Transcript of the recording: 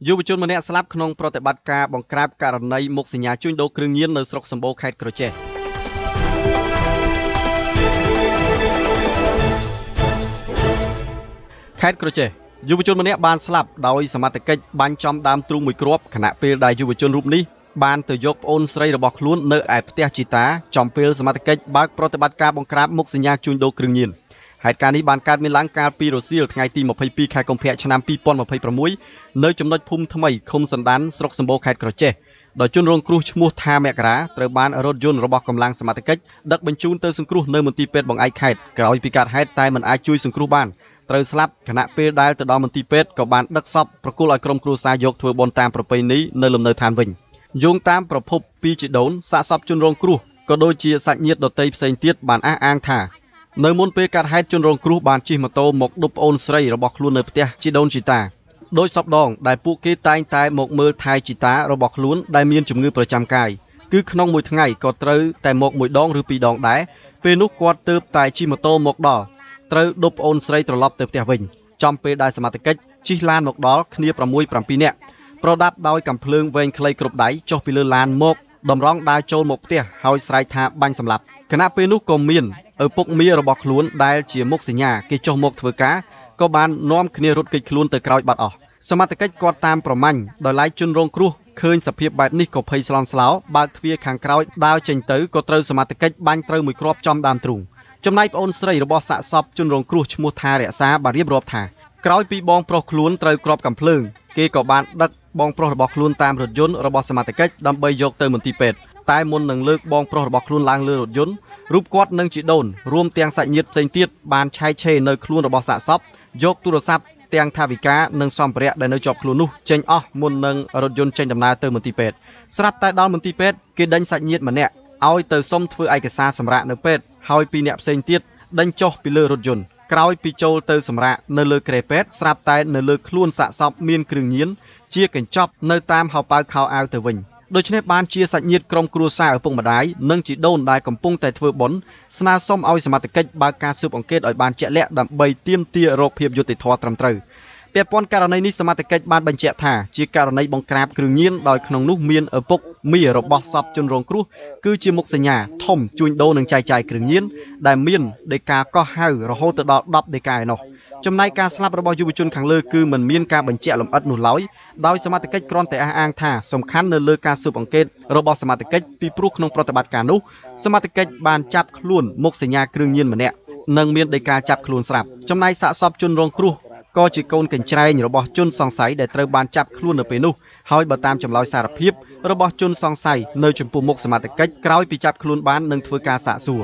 យុវជនម្នាក់ស្លាប់ក្នុងប្រតិបត្តិការបង្ក្រាបករណីមុខសញ្ញាជួញដូរគ្រឿងញៀននៅស្រុកសម្បូរខេត្តក្រចេះខេត្តក្រចេះយុវជនម្នាក់បានស្លាប់ដោយសមត្ថកិច្ចបាញ់ចំដើមទ្រូងមួយគ្រាប់ខណៈពេលដែលយុវជនរូបនេះបានទៅយកប្អូនស្រីរបស់ខ្លួននៅឯផ្ទះជីតាចំពេលសមត្ថកិច្ចបើកប្រតិបត្តិការបង្ក្រាបមុខសញ្ញាជួញដូរគ្រឿងញៀនហេតុការណ៍នេះបានកើតមានឡើងកាលពីរសៀលថ្ងៃទី22ខែកុម្ភៈឆ្នាំ2026នៅចំណុចភូមិថ្មីឃុំសណ្ដានស្រុកសម្បូរខេត្តក្រចេះដោយជនរងគ្រោះឈ្មោះថាមករាត្រូវបានរថយន្តរបស់កម្លាំងសមត្ថកិច្ចដឹកបញ្ជូនទៅសង្គ្រោះនៅមន្ទីរពេទ្យបង្អែកខេត្តក្រោយពីកើតហេតុតែមិនអាចជួយសង្គ្រោះបានត្រូវស្លាប់ខណៈពេលដែលទៅដល់មន្ទីរពេទ្យក៏បានដឹកសពប្រគល់ឲ្យក្រុមគ្រួសារយកធ្វើបុណ្យតាមប្រពៃណីនៅលំនៅឋានវិញយោងតាមប្រភពពីជីដូនសាកសពជនរងគ្រោះក៏ដូចជាសាច់ញាតិដទៃផ្សេងទៀតបានអះអាងថានៅមុនពេលកើតហេតុជនរងគ្រោះបានជិះម៉ូតូមកឌុបប្អូនស្រីរបស់ខ្លួននៅផ្ទះជីដូនជីតាដោយសពដងដែលពួកគេតែងតែមកមើលថែជីតារបស់ខ្លួនដែលមានជំងឺប្រចាំកាយគឺក្នុងមួយថ្ងៃក៏ត្រូវតែមកមួយដងឬពីរដងដែរពេលនោះគាត់ទើបតែជិះម៉ូតូមកដល់ត្រូវឌុបប្អូនស្រីត្រឡប់ទៅផ្ទះវិញចំពេលដែលសមត្ថកិច្ចជិះឡានមកដល់គ្នា6-7នាក់ប្រដាប់ដោយកាំភ្លើងវែងខ្លីគ្រប់ដៃចុះពីលើឡានមកតម្រង់ដើរចូលមកផ្ទះហើយស្រែកថាបាញ់សម្លាប់ខណៈពេលនោះក៏មានឪពុកមារបស់ខ្លួនដែលជាមុខសញ្ញាគេចុះមកធ្វើការក៏បាននាំគ្នារត់គេចខ្លួនទៅក្រោយបាត់អស់សមត្ថកិច្ចគាត់តាមប្រមាញ់ដោយឡែកជនរងគ្រោះឃើញសភាពបែបនេះក៏ភ័យស្លន់ស្លោបើកទ្វារខាងក្រោយដើរចេញទៅក៏ត្រូវសមត្ថកិច្ចបាញ់ត្រូវមួយគ្រាប់ចំដើមទ្រូងចំណែកប្អូនស្រីរបស់សាកសពជនរងគ្រោះឈ្មោះថារក្សាបានរៀបរាប់ថាក្រោយពីបងប្រុសខ្លួនត្រូវគ្រាប់កាំភ្លើងគេក៏បានដឹកបងប្រុសរបស់ខ្លួនតាមរថយន្តរបស់សមត្ថកិច្ចដើម្បីយកទៅមន្ទីរពេទ្យតែមុននឹងលើកបងប្រុសរបស់ខ្លួនឡើងលើរថយន្តរូបគាត់និងជីដូនរួមទាំងសាច់ញាតិផ្សេងទៀតបានឆែកឆេរនៅខ្លួនរបស់សាកសពយកទូរស័ព្ទទាំងថវិកានិងសម្ភារៈដែលនៅជាប់ខ្លួននោះចេញអស់មុននឹងរថយន្តចេញដំណើរទៅមន្ទីរពេទ្យស្រាប់តែដល់មន្ទីរពេទ្យគេដេញសាច់ញាតិម្នាក់ឲ្យទៅសុំធ្វើឯកសារសម្រាប់នៅពេទ្យហើយពីរអ្នកផ្សេងទៀតដេញចុះពីលើរថយន្តក្រោយពីចូលទៅសម្រាប់នៅលើគ្រែពេទ្យស្រាប់តែនៅលើខ្លួនសាកសពមានគ្រឿងញៀនជាកញ្ចប់នៅតាមហោប៉ៅខោអាវទៅវិញដូច្នេះបានជាសាច់ញាតិក្រុមគ្រួសារឪពុកម្ដាយនិងជីដូនដែលកំពុងតែធ្វើបុណ្យស្នើសុំឲ្យសមត្ថកិច្ចបើកការស៊ើបអង្កេតឲ្យបានជាក់លាក់ដើម្បីទាមទាររកភាពយុត្តិធម៌ត្រឹមត្រូវពាក់ព័ន្ធករណីនេះសមត្ថកិច្ចបានបញ្ជាក់ថាជាករណីបង្ក្រាបគ្រឿងញៀនដោយក្នុងនោះមានឪពុកមារបស់សពជនរងគ្រោះគឺជាមុខសញ្ញាធំជួញដូរនិងចែកចាយគ្រឿងញៀនដែលមានដីកាកោះហៅរហូតទៅដល់10ដីកាឯណោះចំណែកការស្លាប់របស់យុវជនខាងលើគឺមិនមានការបញ្ជាក់លម្អិតនោះឡើយដោយសមត្ថកិច្ចគ្រាន់តែអះអាងថាសំខាន់នៅលើការស៊ើបអង្កេតរបស់សមត្ថកិច្ចពីព្រោះក្នុងប្រតិបត្តិការនោះសមត្ថកិច្ចបានចាប់ខ្លួនមុខសញ្ញាគ្រឿងញៀនម្នាក់និងមានដីកាចាប់ខ្លួនស្រាប់ចំណែកសាកសពជនរងគ្រោះក៏ជាកូនកញ្ច្រែងរបស់ជនសង្ស័យដែលត្រូវបានចាប់ខ្លួននៅពេលនោះហើយបើតាមចម្លើយសារភាពរបស់ជនសង្ស័យនៅចំពោះមុខសមត្ថកិច្ចក្រោយពីចាប់ខ្លួនបាននឹងធ្វើការសាកសួរ